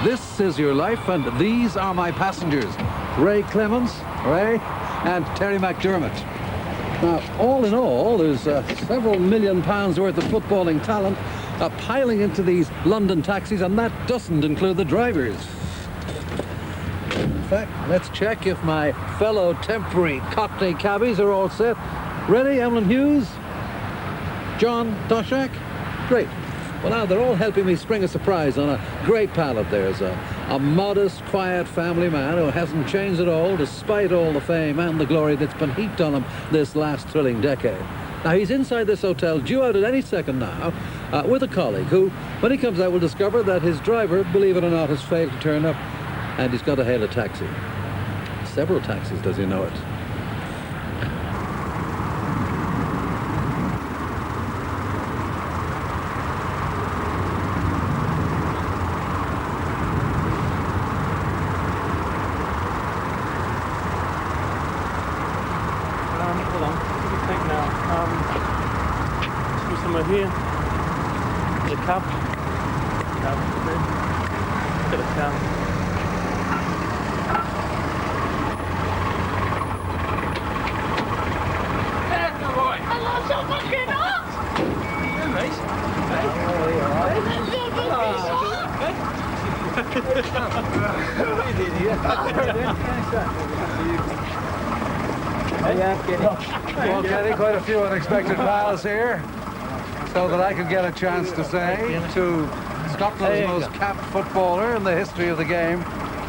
This is your life, and these are my passengers. Ray Clements, Ray, and Terry McDermott. Now, all in all, there's several £1 million worth of footballing talent piling into these London taxis, and that doesn't include the drivers. In fact, let's check if my fellow temporary Cockney cabbies are all set. Ready, Eamonn Andrews? John Toshak? Great. Well, now they're all helping me spring a surprise on a great pal of theirs, a modest, quiet family man who hasn't changed at all despite all the fame and the glory that's been heaped on him this last thrilling decade. Now, he's inside this hotel, due out at any second now, with a colleague who, when he comes out, will discover that his driver, believe it or not, has failed to turn up, and he's got to hail a taxi. Several taxis, does he know it? Hold on, what do you think now? See somewhere here. The cab. Get a cab. There, boy. Hello, so fucking hot! Yeah, mate. Well, Kenny, quite a few unexpected pals here, so that I could get a chance to say to Scotland's most capped footballer in the history of the game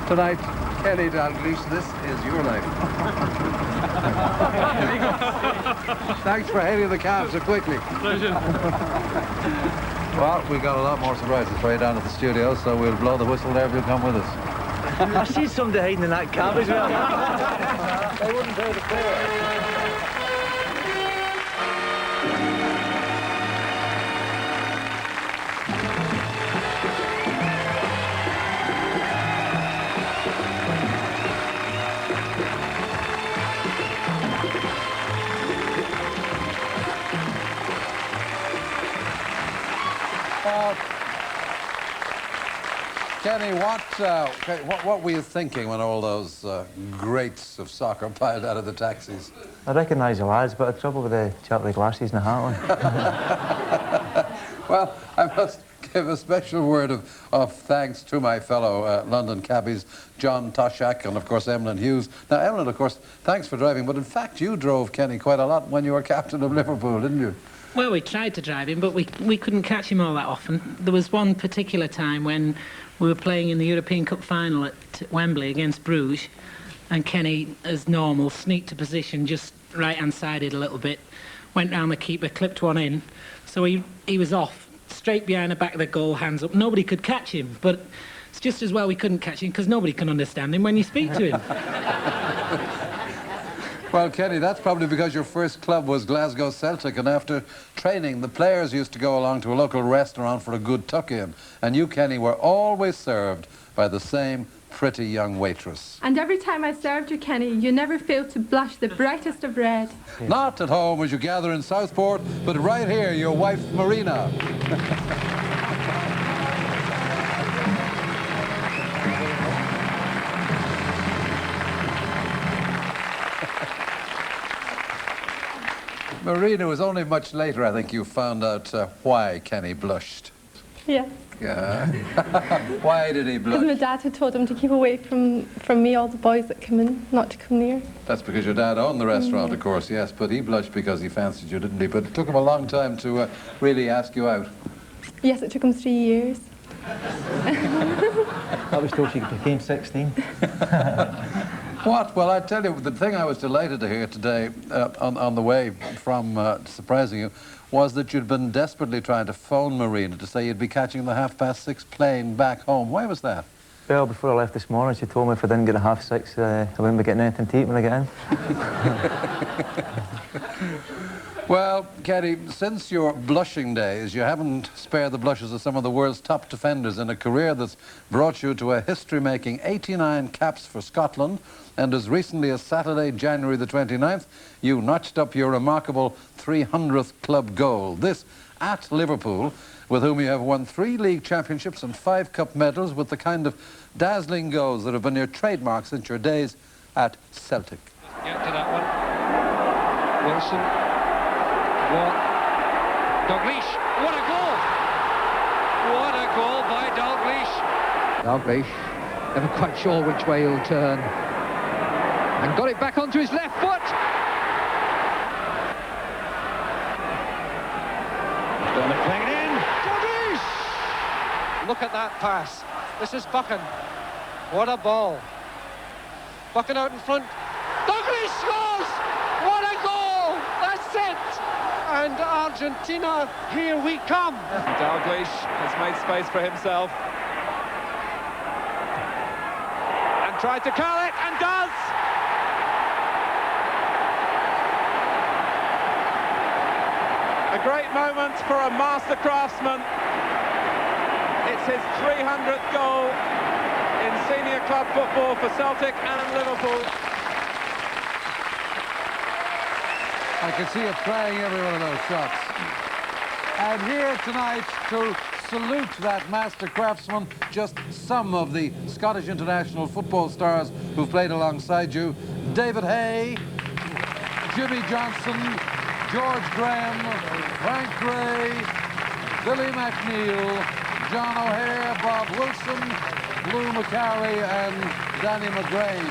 tonight, Kenny Dalglish, this is your life. Thanks for hailing the cab so quickly. Pleasure. Well, we got a lot more surprises for you down at the studio, so we'll blow the whistle there if you'll come with us. I see somebody hiding in that cab as well. They wouldn't pay the fare. Kenny, what were you thinking when all those greats of soccer piled out of the taxis? I recognise the lads, but the trouble with the chocolate glasses and the hat on. Well, I must give a special word of thanks to my fellow London cabbies, John Toshak and, of course, Eamonn Andrews. Now, Eamonn, of course, thanks for driving, but in fact, you drove Kenny quite a lot when you were captain of Liverpool, didn't you? Well, we tried to drive him, but we couldn't catch him all that often. There was one particular time when we were playing in the European Cup final at Wembley against Bruges, and Kenny, as normal, sneaked a position just right-hand-sided a little bit, went round the keeper, clipped one in, so he was off, straight behind the back of the goal, hands up. Nobody could catch him, but it's just as well we couldn't catch him, because nobody can understand him when you speak to him. Well, Kenny, that's probably because your first club was Glasgow Celtic, and after training, the players used to go along to a local restaurant for a good tuck-in, and you, Kenny, were always served by the same pretty young waitress. And every time I served you, Kenny, you never failed to blush the brightest of red. Not at home as you gather in Southport, but right here, your wife, Marina. Marina, it was only much later, I think, you found out why Kenny blushed. Yeah. Yeah. Why did he blush? Because my dad had told him to keep away from me, all the boys that come in, not to come near. That's because your dad owned the restaurant, of course, yes, but he blushed because he fancied you, didn't he? But it took him a long time to really ask you out. Yes, it took him 3 years. I was told she became 16. What? Well, I tell you, the thing I was delighted to hear today on the way from surprising you was that you'd been desperately trying to phone Marina to say you'd be catching the 6:30 plane back home. Why was that? Well, before I left this morning, she told me if I didn't get a 6:30, I wouldn't be getting anything to eat when I get in. Well, Kenny, since your blushing days, you haven't spared the blushes of some of the world's top defenders in a career that's brought you to a history-making 89 caps for Scotland, and as recently as Saturday, January the 29th, you notched up your remarkable 300th club goal. This at Liverpool, with whom you have won 3 league championships and 5 cup medals with the kind of dazzling goals that have been your trademark since your days at Celtic. Get to that one. Wilson. What? Dalglish. What a goal! What a goal by Dalglish. Dalglish, never quite sure which way he'll turn. And got it back onto his left foot. Gonna play it in. Dalglish! Look at that pass. This is Buchan. What a ball. Buchan out in front. Dalglish scores! What a goal! That's it! And Argentina, here we come. Dalglish has made space for himself. And tried to curl it, and does! A great moment for a master craftsman. It's his 300th goal in senior club football for Celtic and Liverpool. I can see it playing every one of those shots. And here tonight to salute that master craftsman, just some of the Scottish international football stars who've played alongside you. David Hay, Jimmy Johnson, George Graham, Frank Gray, Billy McNeil, John O'Hare, Bob Wilson, Lou McCarry and Danny McGrain.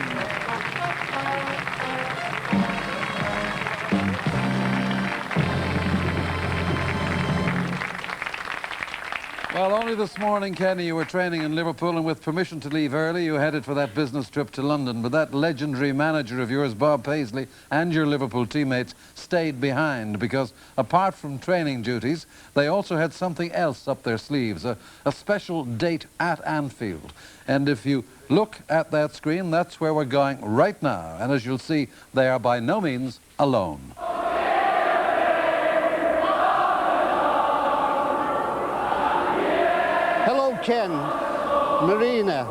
Well, only this morning, Kenny, you were training in Liverpool, and with permission to leave early, you headed for that business trip to London. But that legendary manager of yours, Bob Paisley, and your Liverpool teammates stayed behind because, apart from training duties, they also had something else up their sleeves, a special date at Anfield. And if you look at that screen, that's where we're going right now. And as you'll see, they are by no means alone. Hello, Ken, Marina,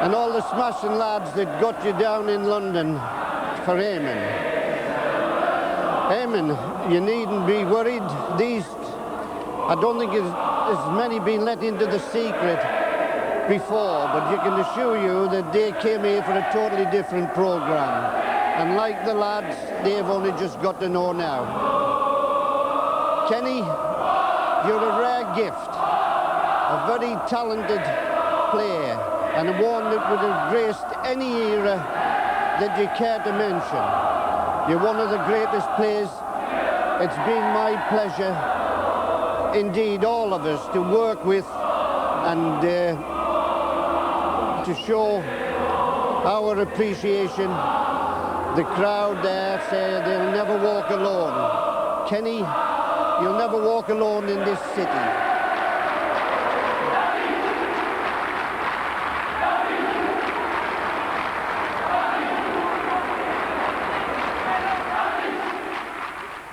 and all the smashing lads that got you down in London for Eamonn. Eamonn, you needn't be worried. I don't think there's many been let into the secret before, but you can assure you that they came here for a totally different programme. And like the lads, they've only just got to know now. Kenny, you're a rare gift. A very talented player, and one that would have graced any era that you care to mention. You're one of the greatest players. It's been my pleasure, indeed all of us, to work with and to show our appreciation. The crowd there say they'll never walk alone. Kenny, you'll never walk alone in this city.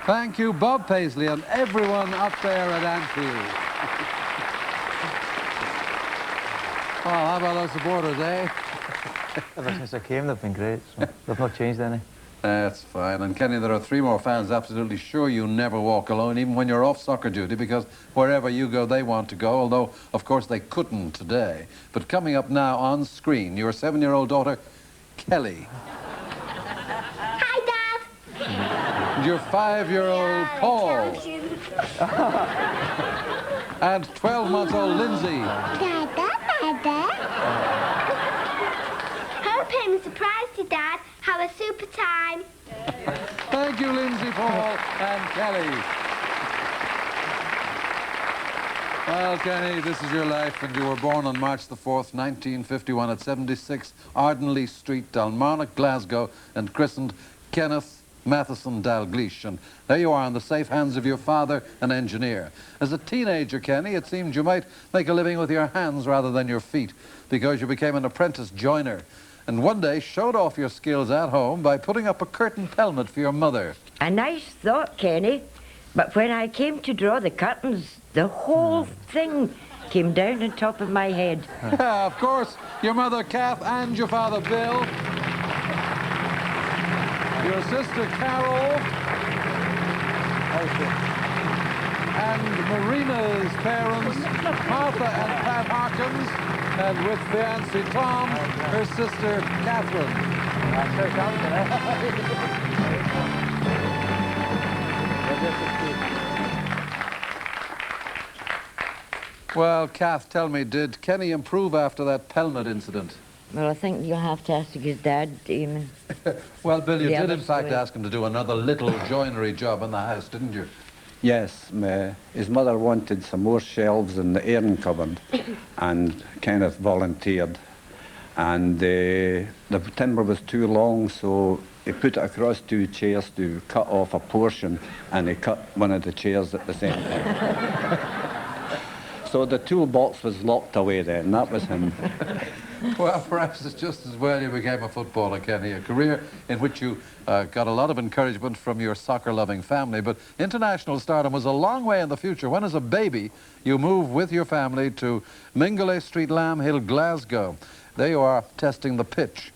Thank you, Bob Paisley, and everyone up there at Anfield. Well, how about those supporters, eh? Ever since I came, they've been great, so they've not changed any. That's fine. And Kenny, there are 3 more fans absolutely sure you never walk alone, even when you're off soccer duty, because wherever you go, they want to go, although, of course, they couldn't today. But coming up now on screen, your 7-year-old daughter, Kelly. And your 5-year-old Paul. And 12-month-old Lindsay. Hope I'm surprised to Dad. Have a super time. Thank you, Lindsay, Paul, and Kelly. Well, Kenny, this is your life, and you were born on March the 4th, 1951 at 76 Ardenley Street, Dalmarnock, Glasgow, and christened Kenneth Matheson Dalglish, and there you are in the safe hands of your father, an engineer. As a teenager, Kenny, it seemed you might make a living with your hands rather than your feet, because you became an apprentice joiner, and one day showed off your skills at home by putting up a curtain pelmet for your mother. A nice thought, Kenny, but when I came to draw the curtains, the whole thing came down on top of my head. Of course, your mother Kath and your father Bill, your sister Carol, and Marina's parents, Martha and Pat Harkins, and with fiancé Tom, her sister Catherine. Well, Kath, tell me, did Kenny improve after that helmet incident? Well, I think you'll have to ask his dad, Eamonn. Well, Bill, you The did other in fact story. ask him to do another little joinery job in the house, didn't you? Yes, his mother wanted some more shelves in the airing cupboard and kind of volunteered. And the timber was too long, so he put it across 2 chairs to cut off a portion, and he cut one of the chairs at the same time. So the toolbox was locked away then, that was him. Well, perhaps it's just as well you became a footballer, Kenny, a career in which you got a lot of encouragement from your soccer-loving family, but international stardom was a long way in the future when, as a baby, you moved with your family to Mingulay Street, Lamb Hill, Glasgow. There you are, testing the pitch.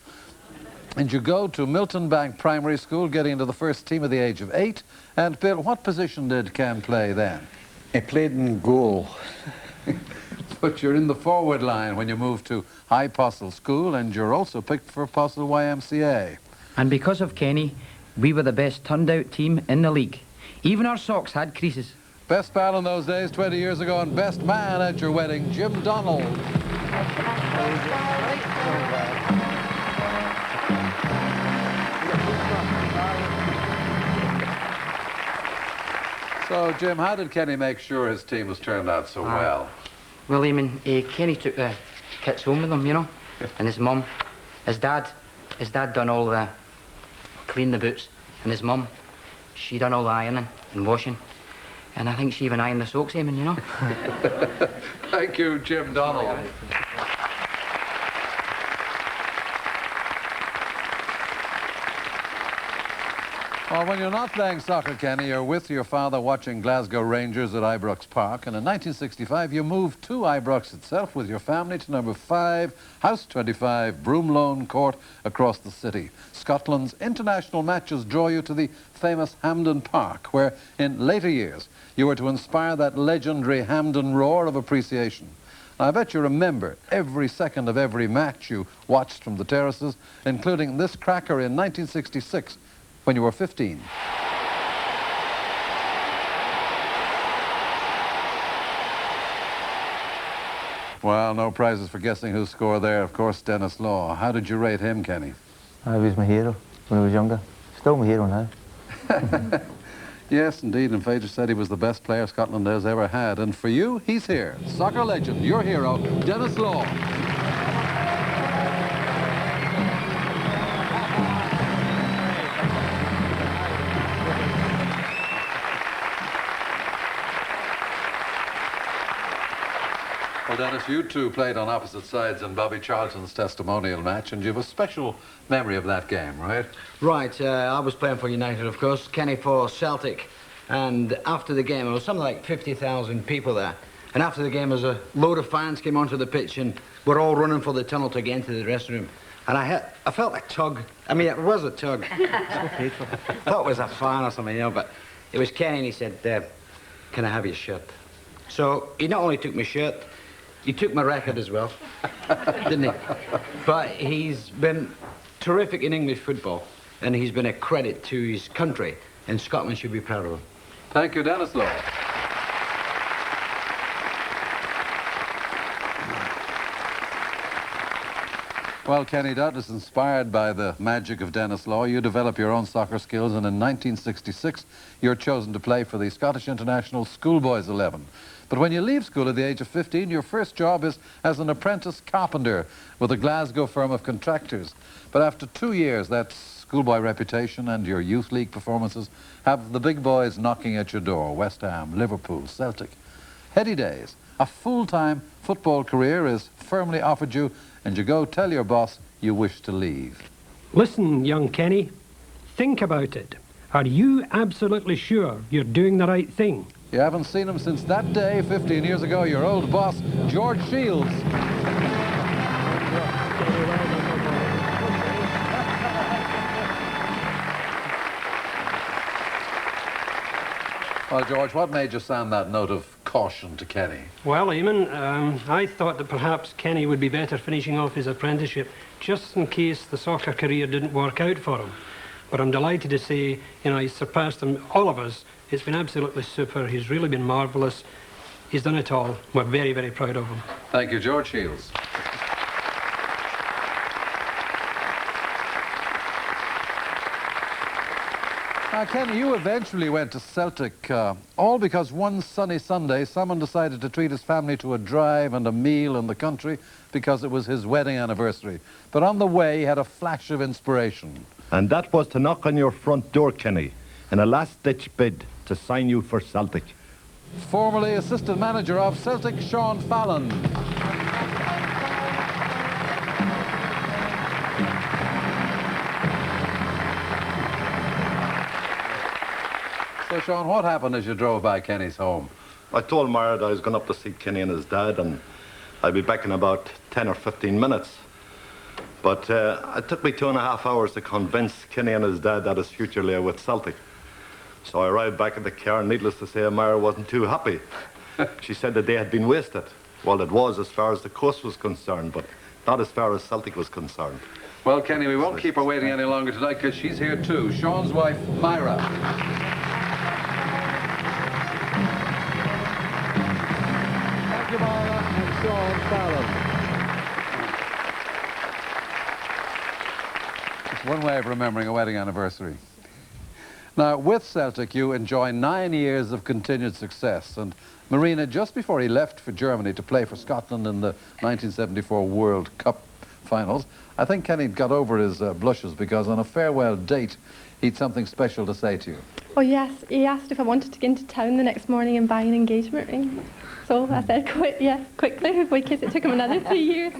And you go to Milton Bank Primary School, getting into the first team at the age of 8. And, Bill, what position did Ken play then? He played in goal. But you're in the forward line when you move to High Postle School, and you're also picked for Postle YMCA. And because of Kenny, we were the best turned-out team in the league. Even our socks had creases. Best pal in those days, 20 years ago, and best man at your wedding, Jim Donald. So, Jim, how did Kenny make sure his team was turned out so well? Well, Eamonn, Kenny took the kits home with him, you know, and his mum. His dad done all the, cleaned the boots, and his mum, she done all the ironing and washing. And I think she even ironed the socks, Eamonn, you know. Thank you, Jim Donald. Well, when you're not playing soccer, Kenny, you're with your father watching Glasgow Rangers at Ibrox Park, and in 1965 you moved to Ibrox itself with your family to number 5, House 25, Broomloan Court across the city. Scotland's international matches draw you to the famous Hampden Park, where in later years you were to inspire that legendary Hampden roar of appreciation. I bet you remember every second of every match you watched from the terraces, including this cracker in 1966, when you were 15. Well, no prizes for guessing who scored there. Of course, Dennis Law. How did you rate him, Kenny? He was my hero when I was younger. Still my hero now. Yes, indeed. In fact, you said he was the best player Scotland has ever had. And for you, he's here. Soccer legend, your hero, Dennis Law. Well, Dennis, you two played on opposite sides in Bobby Charlton's testimonial match, and you have a special memory of that game, right? Right. I was playing for United, of course, Kenny for Celtic. And after the game, there was something like 50,000 people there. And after the game, a load of fans came onto the pitch, and we're all running for the tunnel to get into the dressing room. And I felt a tug. I mean, it was a tug. So painful. I thought it was a fan or something, you know, but it was Kenny, and he said, can I have your shirt? So he not only took my shirt, he took my record as well, didn't he? But he's been terrific in English football, and he's been a credit to his country, and Scotland should be proud of him. Thank you, Dennis Law. Well, Kenny, doubtless inspired by the magic of Dennis Law, you develop your own soccer skills, and in 1966, you're chosen to play for the Scottish International Schoolboys 11. But when you leave school at the age of 15, your first job is as an apprentice carpenter with a Glasgow firm of contractors. But after 2 years, that schoolboy reputation and your youth league performances have the big boys knocking at your door: West Ham, Liverpool, Celtic. Heady days. A full-time football career is firmly offered you, and you go tell your boss you wish to leave. Listen, young Kenny, think about it. Are you absolutely sure you're doing the right thing? You haven't seen him since that day 15 years ago, your old boss, George Shields. Well, George, what made you sound that note of caution to Kenny? Well, Eamonn, I thought that perhaps Kenny would be better finishing off his apprenticeship just in case the soccer career didn't work out for him. But I'm delighted to say, you know, he's surpassed them, all of us. It's been absolutely super. He's really been marvellous. He's done it all. We're very, very proud of him. Thank you, George Shields. Now, Kenny, you eventually went to Celtic, all because one sunny Sunday someone decided to treat his family to a drive and a meal in the country because it was his wedding anniversary. But on the way, he had a flash of inspiration. And that was to knock on your front door, Kenny, in a last-ditch bid to sign you for Celtic. Formerly assistant manager of Celtic, Sean Fallon. So, Sean, what happened as you drove by Kenny's home? I told Mara that I was going up to see Kenny and his dad, and I'd be back in about 10 or 15 minutes. But it took me 2.5 hours to convince Kenny and his dad that his future lay with Celtic. So I arrived back at the car, and needless to say, Mara wasn't too happy. She said the day had been wasted. Well, it was as far as the coast was concerned, but not as far as Celtic was concerned. Well, Kenny, we won't keep her waiting any longer tonight because she's here too. Sean's wife, Myra. Thank you, Myra and Sean Fallon. It's one way of remembering a wedding anniversary. Now, with Celtic, you enjoy 9 years of continued success. And Marina, just before he left for Germany to play for Scotland in the 1974 World Cup finals, I think Kenny got over his blushes because on a farewell date, he'd something special to say to you. Oh yes, he asked if I wanted to get into town the next morning and buy an engagement ring. So I said, quickly, because it took him another 3 years.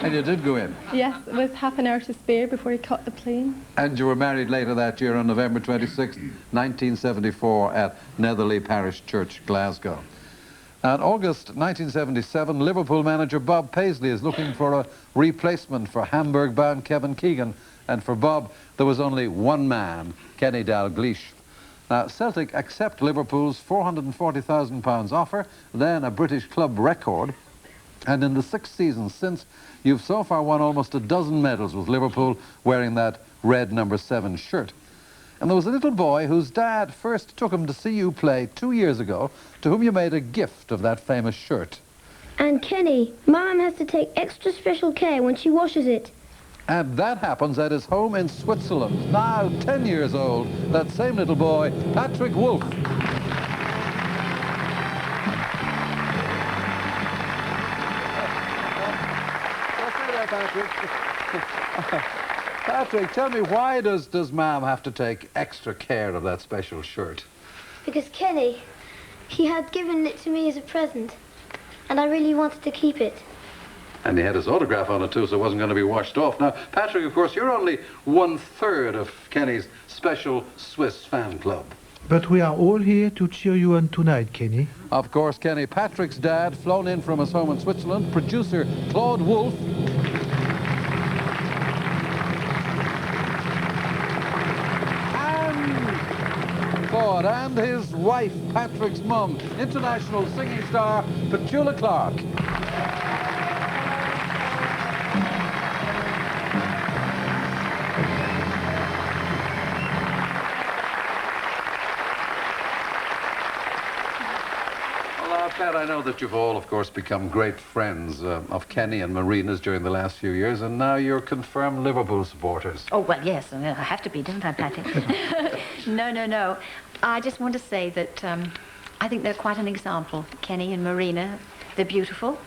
And you did go in? Yes, with half an hour to spare before he caught the plane. And you were married later that year on November 26, 1974 at Netherley Parish Church, Glasgow. In August 1977, Liverpool manager Bob Paisley is looking for a replacement for Hamburg-bound Kevin Keegan. And for Bob, there was only one man, Kenny Dalglish. Now, Celtic accept Liverpool's £440,000 offer, then a British club record. And in the 6 seasons since, you've so far won almost a dozen medals with Liverpool wearing that red number 7 shirt. And there was a little boy whose dad first took him to see you play 2 years ago, to whom you made a gift of that famous shirt. And Kenny, Mum has to take extra special care when she washes it. And that happens at his home in Switzerland. Now 10 years old, that same little boy, Patrick Wolf. Patrick, tell me, why does Mum have to take extra care of that special shirt? Because Kenny, he had given it to me as a present, and I really wanted to keep it. And he had his autograph on it too, so it wasn't going to be washed off. Now, Patrick, of course, you're only 1/3 of Kenny's special Swiss fan club. But we are all here to cheer you on tonight, Kenny. Of course, Kenny, Patrick's dad, flown in from his home in Switzerland, producer Claude Wolfe. Claude and his wife, Patrick's mum, international singing star, Petula Clark. Pat, I know that you've all, of course, become great friends of Kenny and Marina's during the last few years, and now you're confirmed Liverpool supporters. Oh, well, yes, I have to be, don't I, Patty? No. I just want to say that I think they're quite an example. Kenny and Marina, they're beautiful,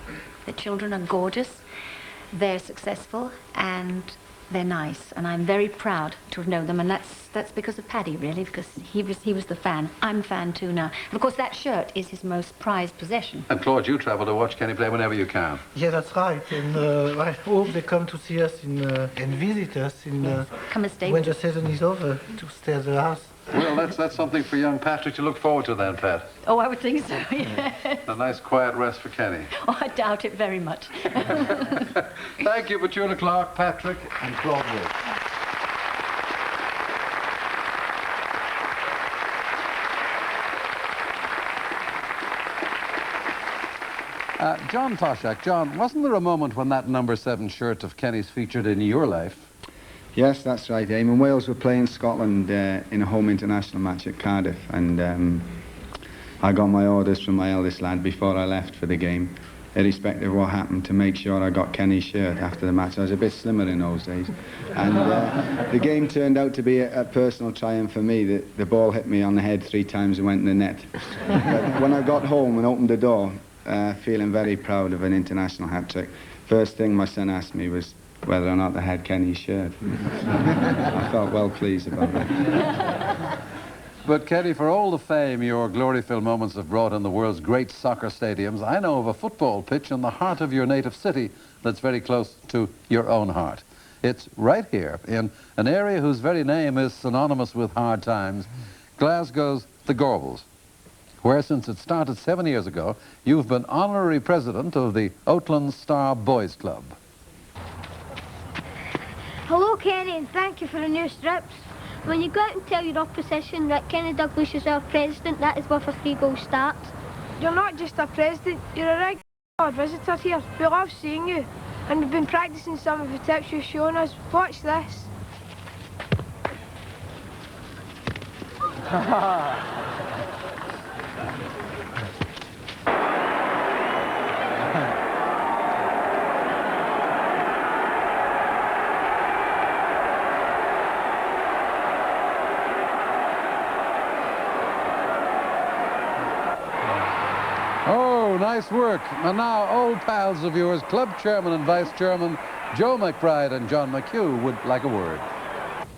their children are gorgeous, they're successful, and they're nice, and I'm very proud to have known them, and that's because of Paddy, really, because he was the fan. I'm a fan too now. And of course, that shirt is his most prized possession. And Claude, you travel to watch Kenny play whenever you can. Yeah, that's right. And I hope they come to see us and visit us come and stay when the season is over, to stay at the house. Well, that's something for young Patrick to look forward to then, Pat. Oh, I would think so, yes. A nice quiet rest for Kenny. Oh, I doubt it very much. Thank you, Petula Clark, Patrick, and Claude Wolfe. John Toshak, John, wasn't there a moment when that number 7 shirt of Kenny's featured in your life? Yes, that's right, Eamonn. Wales were playing Scotland in a home international match at Cardiff, and I got my orders from my eldest lad before I left for the game, irrespective of what happened, to make sure I got Kenny's shirt after the match. I was a bit slimmer in those days. And the game turned out to be a personal triumph for me. The ball hit me on the head 3 times and went in the net. But when I got home and opened the door, feeling very proud of an international hat-trick, first thing my son asked me was whether or not I had Kenny's shirt. I felt well pleased about that. But Kenny, for all the fame your glory-filled moments have brought in the world's great soccer stadiums, I know of a football pitch in the heart of your native city that's very close to your own heart. It's right here, in an area whose very name is synonymous with hard times, Glasgow's the Gorbals, where since it started 7 years ago, you've been honorary president of the Oatland Star Boys Club. Hello, Kenny, and thank you for the new strips. When you go out and tell your opposition that Kenny Dalglish is our president, that is worth a 3-goal start. You're not just a president, you're a regular visitor here. We love seeing you, and we've been practicing some of the tips you've shown us. Watch this. Oh, nice work. And now old pals of yours, club chairman and vice chairman Joe McBride and John McHugh would like a word.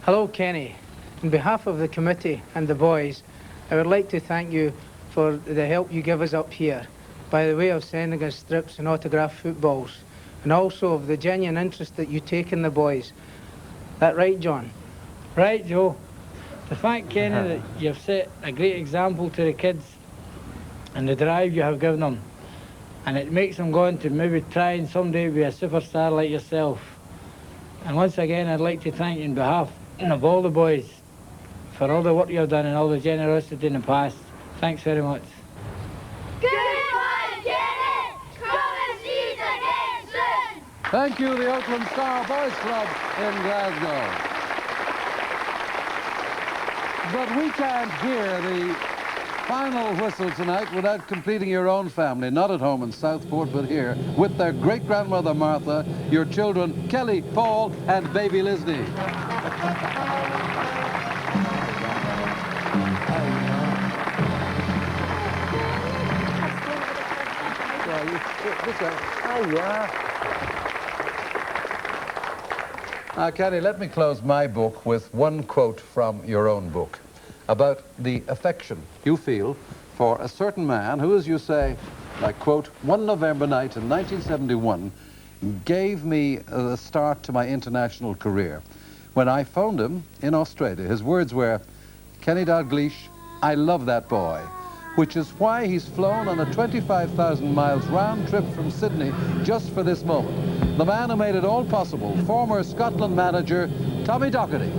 Hello, Kenny. On behalf of the committee and the boys, I would like to thank you for the help you give us up here by the way of sending us strips and autographed footballs, and also of the genuine interest that you take in the boys. That right, John? Right, Joe. To thank Kenny that you've set a great example to the kids and the drive you have given them, and it makes them go on to maybe try and someday be a superstar like yourself. And once again, I'd like to thank you on behalf of all the boys for all the work you've done and all the generosity in the past. Thanks very much. Good one, Kenny! Come and see us again soon! Thank you, the Oatland Star Boys Club in Glasgow. But we can't hear the final whistle tonight without completing your own family, not at home in Southport, but here, with their great-grandmother Martha, your children Kelly, Paul, and baby Lisney. Now, Kenny, let me close my book with one quote from your own book about the affection you feel for a certain man who, as you say, I quote, one November night in 1971 gave me the start to my international career. When I phoned him in Australia, his words were, Kenny Dalglish, I love that boy, which is why he's flown on a 25,000 miles round trip from Sydney just for this moment. The man who made it all possible, former Scotland manager Tommy Docherty.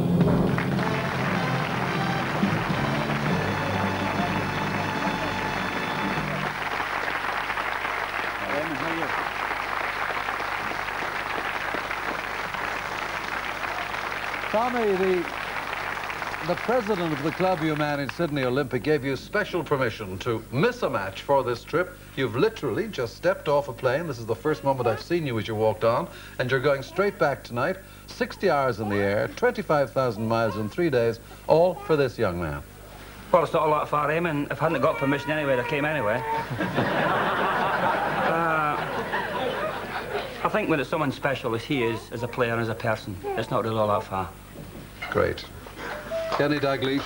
Tommy, the president of the club you managed, Sydney Olympic, gave you special permission to miss a match for this trip. You've literally just stepped off a plane. This is the first moment I've seen you as you walked on, and you're going straight back tonight. 60 hours in the air, 25,000 miles in 3 days, all for this young man. Well, it's not a lot for him, and if I hadn't got permission anyway, I came anyway. I think when it's someone special as he is, as a player and as a person, it's not really all that far. Great. Kenny Dalglish,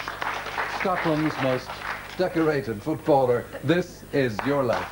Scotland's most decorated footballer. This is your life.